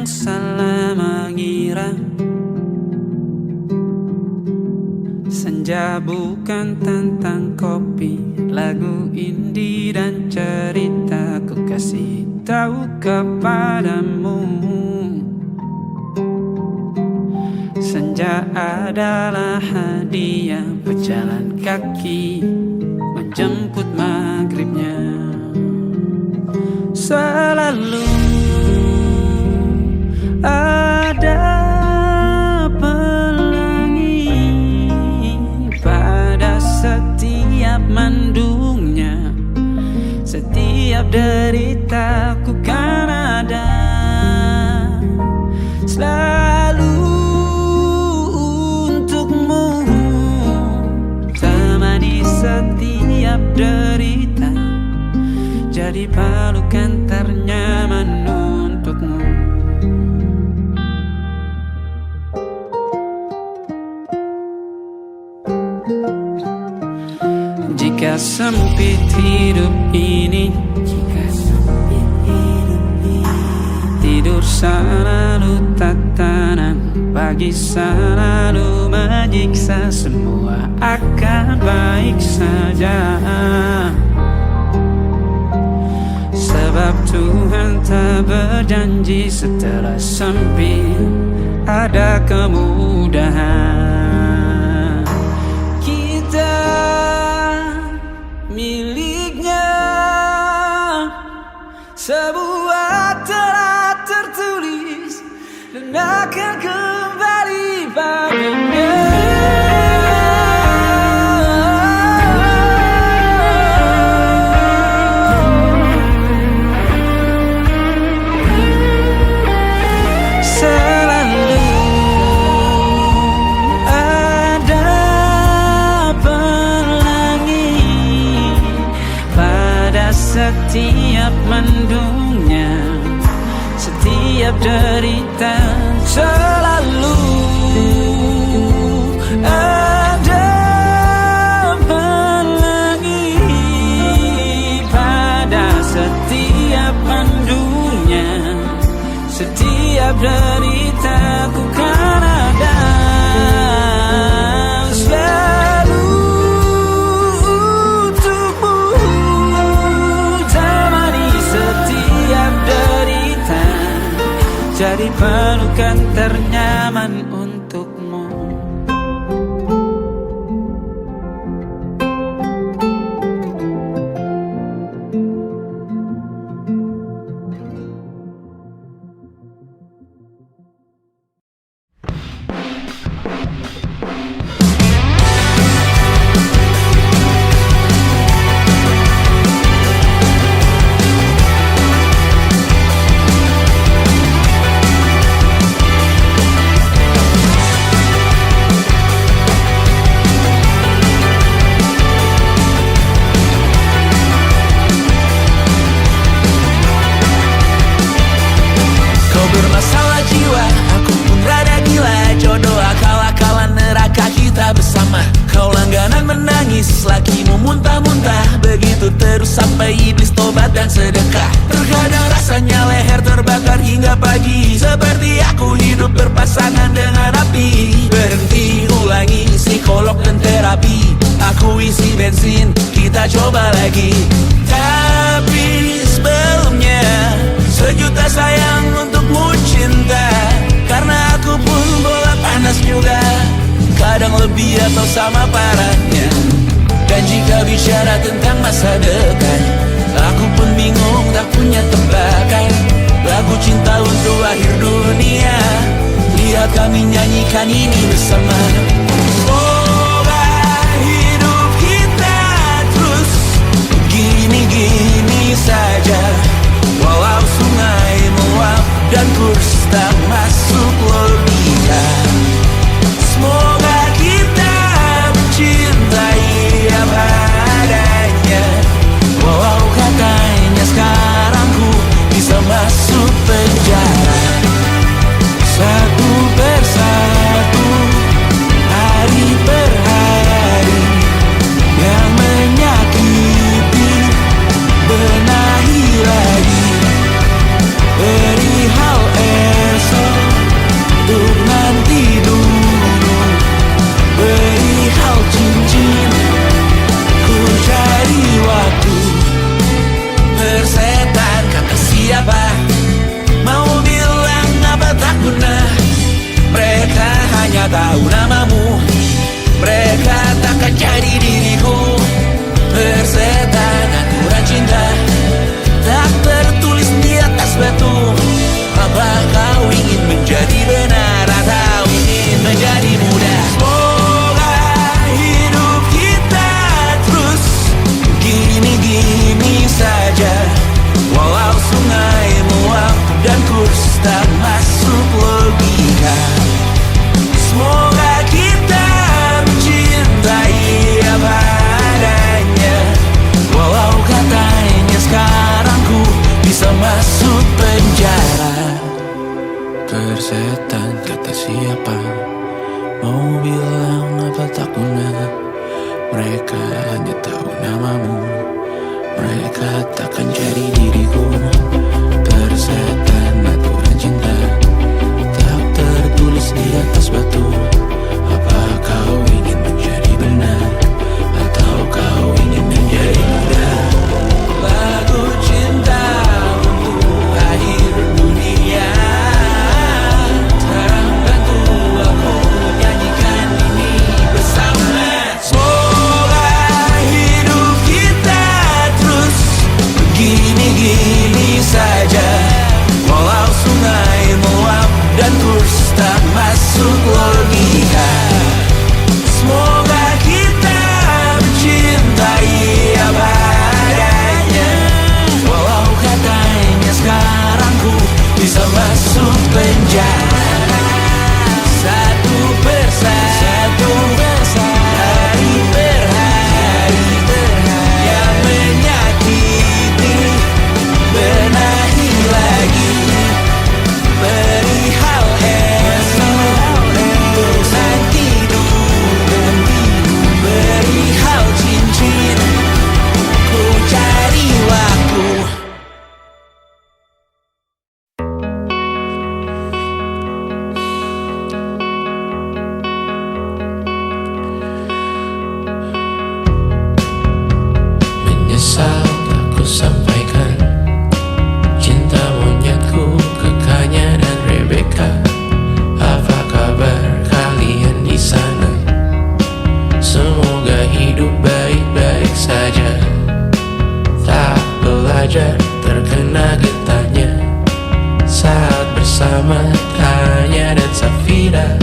salah mengira senja bukan tentang kopi, lagu indie dan cerita ku kasih tahu kepadamu. Senja adalah hadiah pejalan kaki menjemput maghribnya. Selalu ada pelangi pada setiap mendungnya. Setiap deritaku kan ada selalu untukmu, temani setiap derita, jadi pelukan ternyaman untukmu. Jika sempit hidup ini, tidur selalu tatanan, pagi selalu menyiksa, semua akan baik saja. Sebab Tuhan tak berjanji setelah sempit ada kemudahan. Kita miliknya sebuah telah tertulis dan akan kembali padanya. Setiap mendungnya, setiap derita, selalu ada pelangi pada setiap mendungnya. Setiap derita ku kan ada jadi pelukan ternyaman untukmu. Bermasalah jiwa, aku pun rada gila. Jodoh akal-akalan neraka kita bersama. Kau langganan menangis, lakimu muntah-muntah. Begitu terus sampai iblis tobat dan sedekah. Terkadang rasanya leher terbakar hingga pagi, seperti aku hidup berpasangan dengan api. Berhenti, ulangi psikolog dan terapi. Aku isi bensin, kita coba lagi. Tapi sebelumnya, sejuta sayang untukmu cinta. Karena aku pun bola panas juga, kadang lebih atau sama parahnya. Dan jika bicara tentang masa depan, aku pun bingung tak punya tebakan. Lagu cinta untuk akhir dunia, lihat kami nyanyikan ini bersama. Semoga hidup kita terus gini-gini saja, walau sungai meluap dan kurs tak masuk logika. Semoga kita mencintai apa adanya, walau katanya sekarang ku bisa masuk penjara. Satu persatu, hari per hari, yang menyakiti benahi lagi. Perihal tak tahu namamu. Mereka takkan jadi diriku. Persetan aturan cinta tak tertulis di atas batu. Apa kau ingin menjadi benar atau ingin menjadi muda? Semoga hidup kita terus gini-gini saja, walau sungai meluap dan kurs tak masuk logika. Semoga kita mencintai apa adanya, walau katanya sekarang ku bisa masuk penjara. Persetan kata siapa, mau bilang apa tak guna. Mereka hanya tahu namamu. Mereka takkan jadi diriku. Persetan aturan cinta tak tertulis di atas batu. Apa kau ingin menjadi benar atau kau ingin menjadi muda? Lagu cinta untuk akhir dunia, sekarang bantu aku nyanyikan ini bersama. Semoga hidup kita terus begini-gini saja, walau sungai meluap dan kurs tak masuk logika. Semoga kita mencintai apa adanya, walau katanya sekarang ku bisa masuk penjara. Satu persatu, hari per hari, yang menyakiti benahi lagi. Perihal esok, urusan tidur, perihal cincin, ku cari waktu. Menyesal tak ku sampaikan cinta monyetku ke Kanya dan Rebecca. Apa kabar kalian di sana? Semoga hidup baik-baik saja. Tak belajar terkena getahnya saat bersama Tanya dan Safira.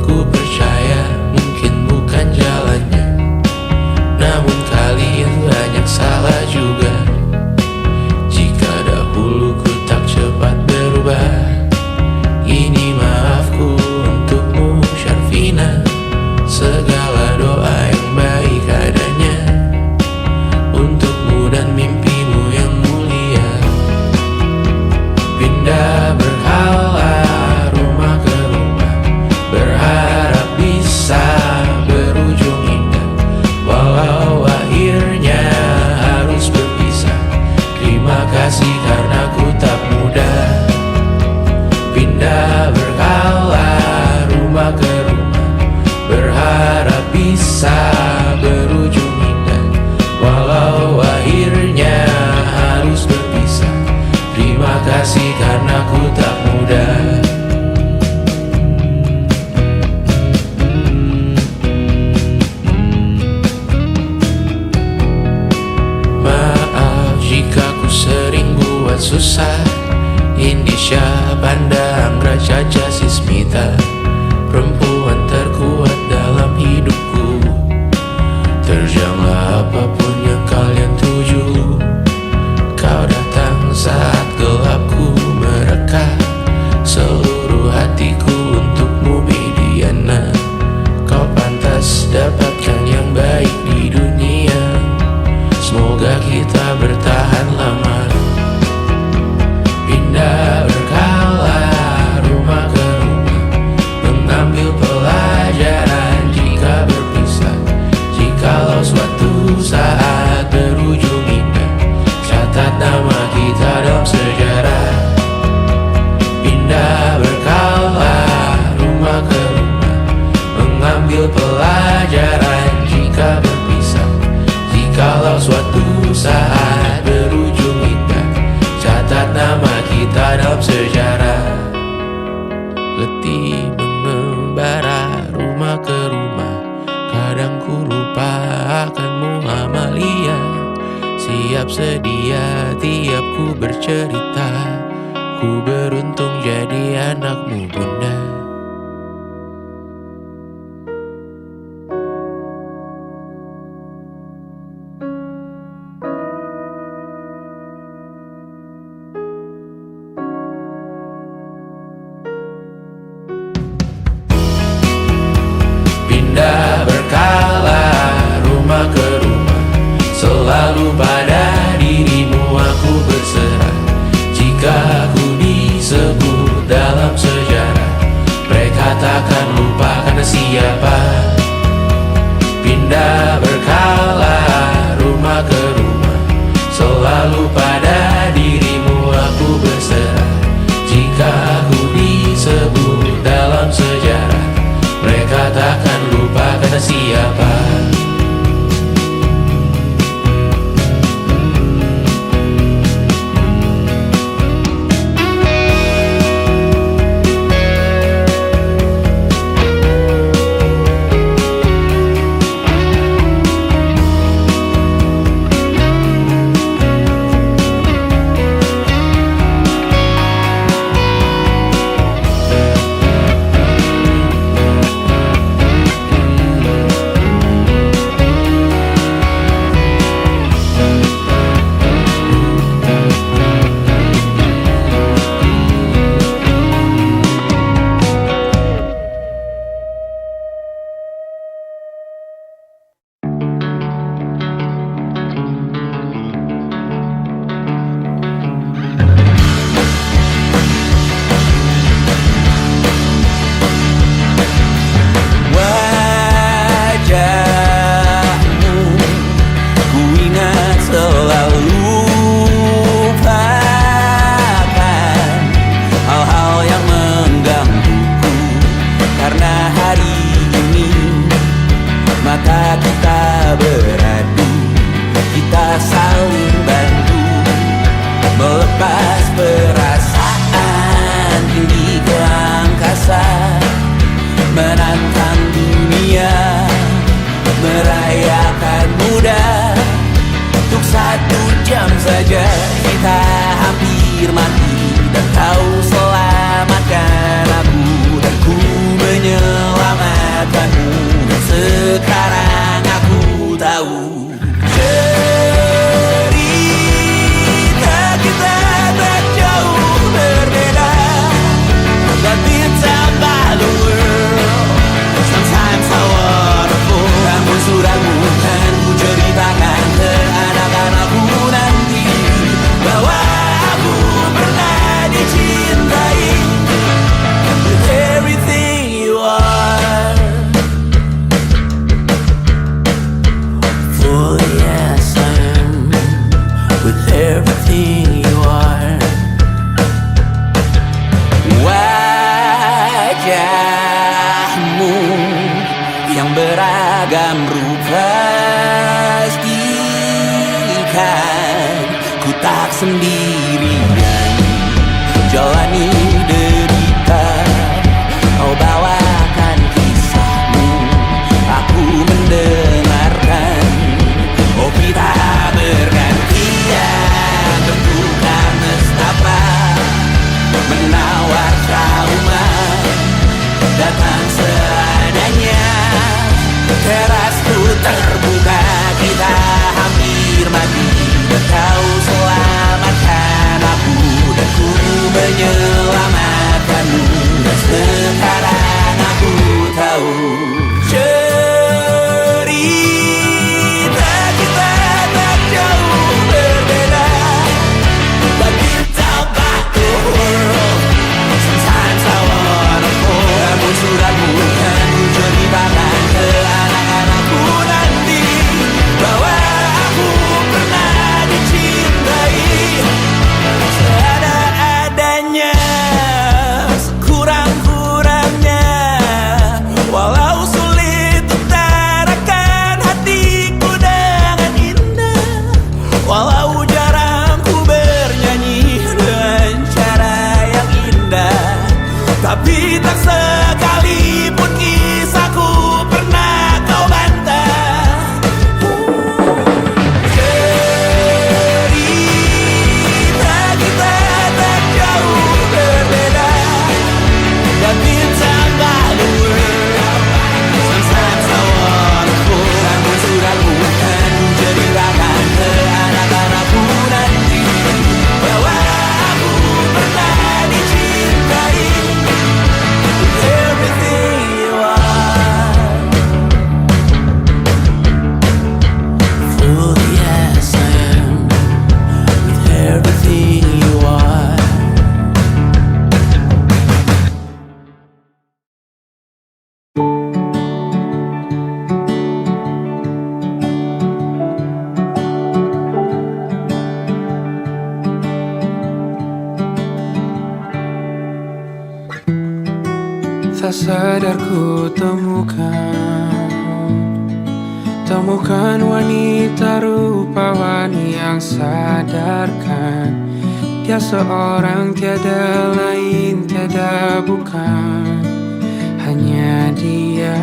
Ku percaya mungkin bukan jalannya, namun kalian banyak salah juga. Jika dahulu ku tak cepat berubah, ini maafku untukmu Syarfina. Segala doa yang baik adanya untukmu dan mimpimu yang mulia. Pindah berhala rumah ke rumah, berharap bisa berujung indah, walau akhirnya harus berpisah. Terima kasih karena ku tak muda. Pindah berkala rumah ke rumah, berharap bisa berujung indah, walau akhirnya harus berpisah. Terima kasih karena ku tak muda. Maaf jika ku sering buat susah. Indisha, Panda, Anggra, Caca, Sismita, perempuan terkuat dalam hidupku. Terjanglah apapun yang kalian tuju. Kau datang saat gelapku mereka. Seluruh hatiku untukmu Bidiana. Kau pantas dapatkan yang baik di dunia. Semoga kita bertahan lama. Pindah berkala rumah ke rumah, mengambil pelajaran jika berpisah. Jikalau suatu saat berujung indah, catat nama kita dalam sejarah. Pindah berkala rumah ke rumah, mengambil pelajaran jika berpisah. Jikalau suatu saat berujung indah, catat nama kita dalam sejarah. Letih mengembara siap sedia tiap ku bercerita. Ku beruntung jadi anakmu bunda. Pindah berkala rumah ke rumah, selalu pada dirimu aku berserah. Jika ku disebut dalam sejarah, mereka takkan lupa karena siapa. Pindah berkala rumah ke rumah, selalu pada dirimu aku berserah. Jika ku disebut dalam sejarah, mereka takkan lupa kata siapa. Kita hampir mati dan kau selamatkan aku, dan ku menyelamatkanmu. Dan sekarang aku tahu cerita kita tak jauh berbeda, but it's about the world. Sometimes so wonderful. Namun suratmu kan ku ceritakan ke anak-anakku nanti bahwa aku pernah dicintai with everything you are. For yes I am with everything you are. Wajahmu yang beragam rupa pastikan ku tak sendirian jalani derita. Kau bawakan kisahmu, aku mendengarkan. Oh kita bergantian bertukar nestapa, menawar trauma datang seadanya. Terasku terbuka, kita hampir mati dan kau selamatkan aku, dan ku menyelamatkanmu. Dan sekarang aku tahu cerita kita tak jauh berbeda, but it's about the world. Sometimes I wanna fall. Namun suratmu kan ku ceritakan ke anak-anakku nanti bahwa aku pernah dicintai seadanya. sadar ku temukan wanita rupawan yang sadarkan dia seorang, tiada lain, tiada bukan, hanya dia.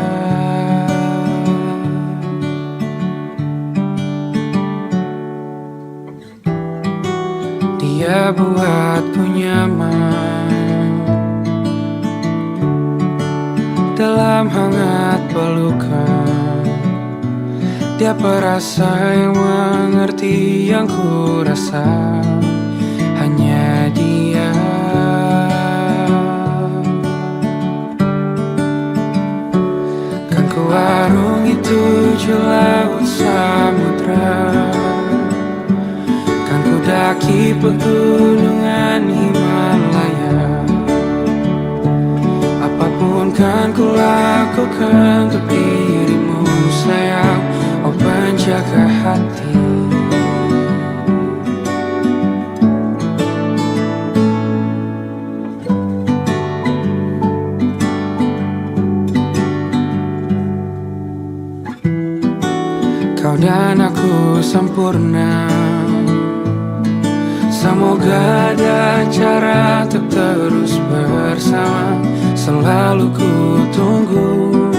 Dia buatku nyaman dalam hangat pelukan. Dia perasa yang mengerti yang ku rasa, hanya dia. Kan ku arungi tujuh laut samudra, kan ku daki pegunungan Himalaya. Apapun kan ku lakukan untuk dirimu sayang, oh penjaga hati. Kau dan aku sempurna, semoga ada cara untuk terus bersama. Selalu ku tunggu,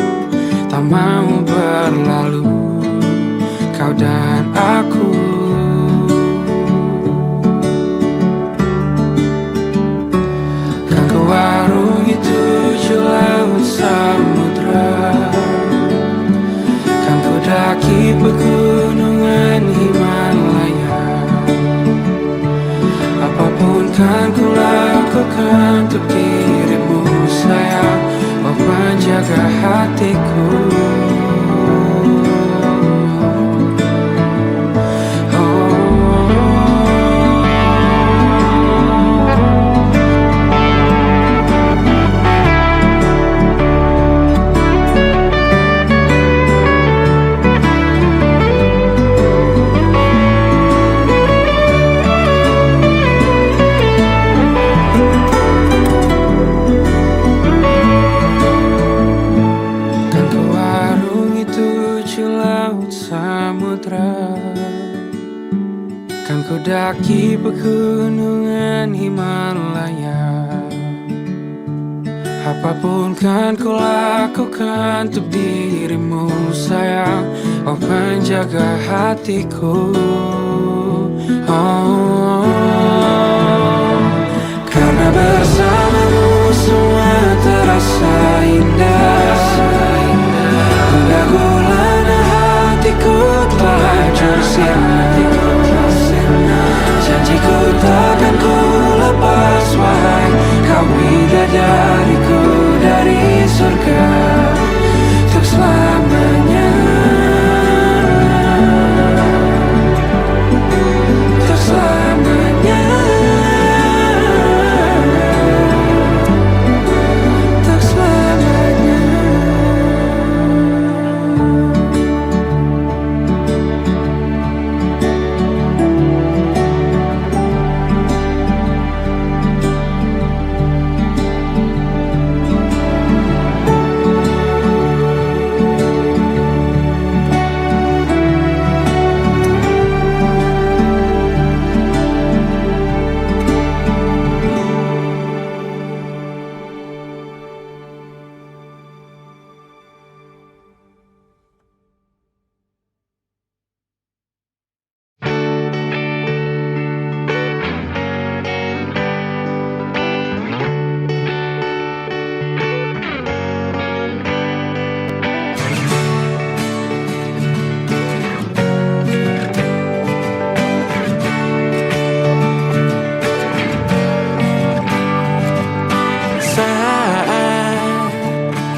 tak mau berlalu, kau dan aku. Kan ku arungi tujuh laut samudra, kan ku daki pegunungan Himalaya. Apapun kan ku lakukan untuk dirimu sayang, oh penjaga hatiku. Kan ku daki pegunungan Himalaya. Apapun kan ku lakukan untuk dirimu sayang, oh penjaga hatiku. Oh, karena bersamamu semua terasa indah. Gundah gulana hatiku telah hancur sirna. Janjiku takkan ku lepas, wahai kau bidadariku dari surga untuk selamanya, untuk selamanya, untuk selamanya.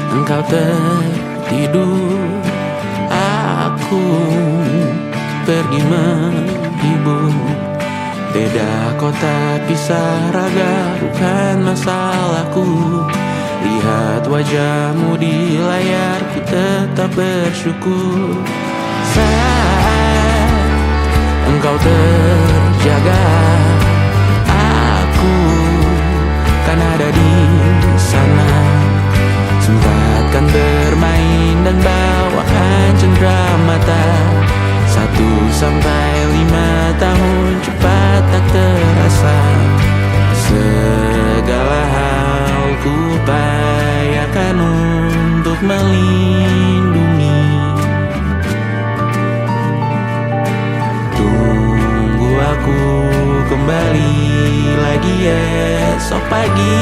Engkau tertidur, aku pergi menghibur. Beda kota, pisah raga, bukan masalahku. Lihat wajahmu di layar, ku tetap bersyukur. Saat engkau terjaga, aku kan ada di sana. Sempatkan bermain dan bawakan cendera mata. 1 sampai 5 tahun cepat tak terasa. Segala hal ku upayakan untuk melindungi. Tunggu aku kembali lagi esok pagi.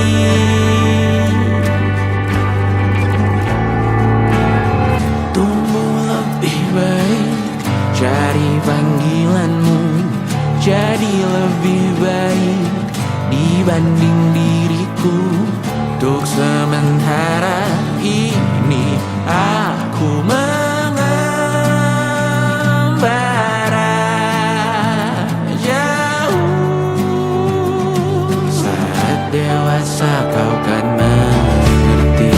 Tumbuh lebih baik, cari panggilanmu. Jadi lebih baik dibanding diriku. Untuk sementara ini aku mengembara jauh. Saat dewasa kau kan mengerti.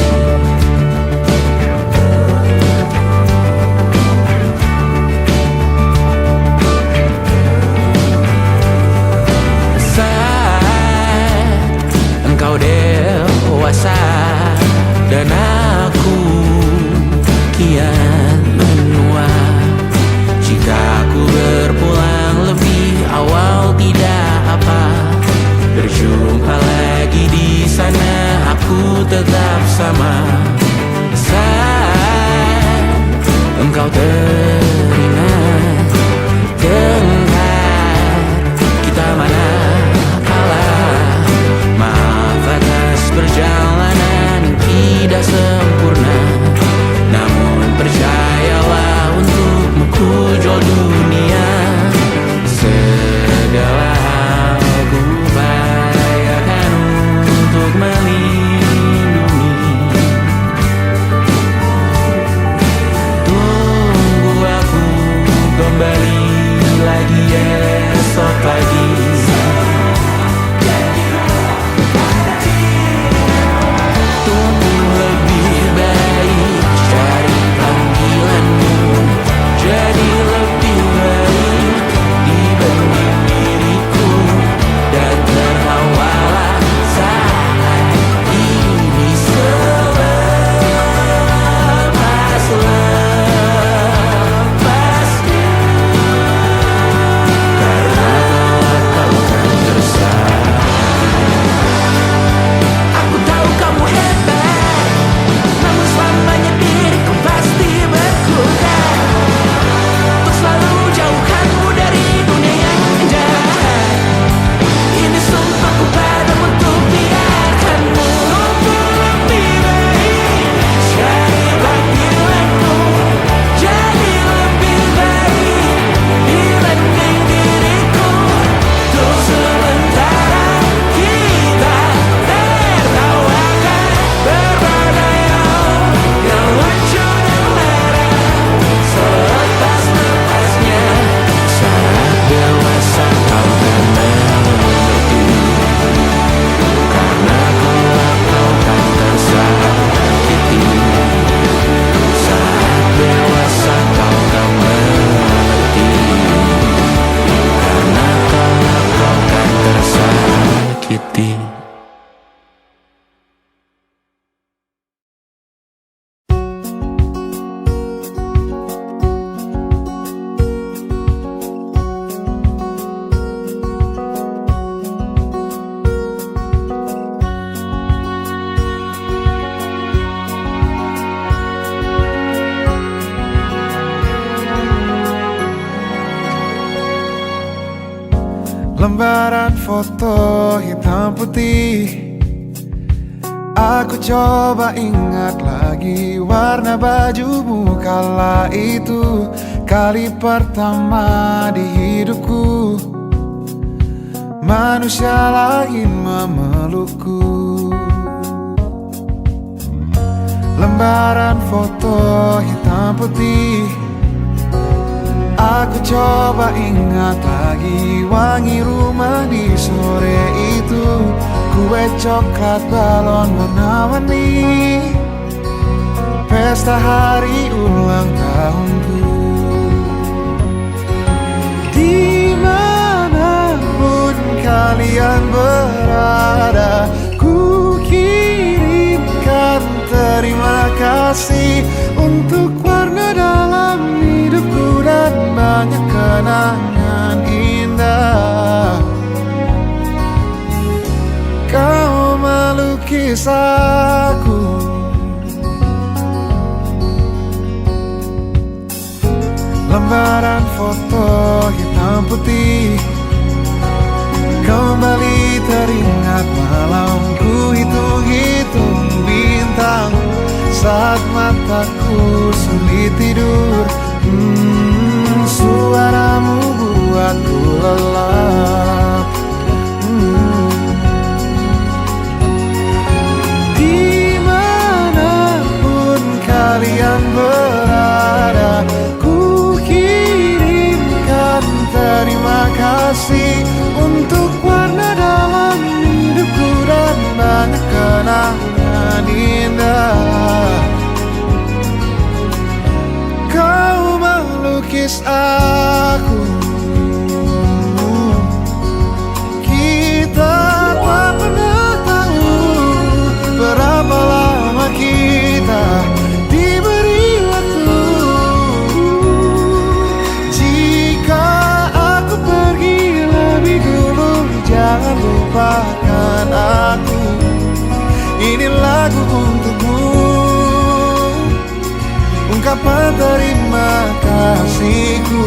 Engkau dewasa dan aku kian menua. Jika aku berpulang lebih awal tidak apa. Berjumpa lagi di sana, aku tetap sama. Saat engkau teringat tengkar kita mana kalah. Maaf atas perjalanan tidak sempurna, namun percayalah untukmu ku jual dunia. Segala hal ku upayakan untuk melindungi. Tunggu aku kembali lagi esok pagi. Lembaran foto hitam putih. Aku coba ingat lagi warna bajumu kala itu. Kali pertama di hidupku manusia lain memelukku. Lembaran foto hitam putih. Aku coba ingat lagi wangi rumah di sore itu. Kue coklat balon warna-warni, pesta hari ulang tahunku. Dimanapun kalian berada, ku kirimkan terima kasih untuk warna dalam hidupku dan banyak kenangan indah. Kau melukis aku, lembaran foto hitam putih. Kembali teringat malamku hitung-hitung bintang saat mataku sulit tidur. Suaramu buatku lelap. Dimanapun kalian berada, ku kirimkan terima kasih untuk warna dalam hidupku dan banyak kenangan indah. Kau melukis aku, kita tak pernah tahu berapa lama kita diberi waktu. Jika aku pergi lebih dulu, jangan lupakan aku. Ini lagu untukmu, ungkapan terima kasihku.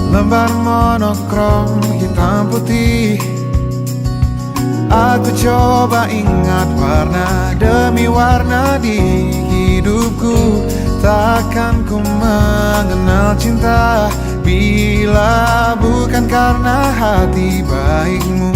Lembar monokrom hitam putih, aku coba ingat warna demi warna di hidupku. Takkan ku mengenal cinta bila bukan karena hati baikmu.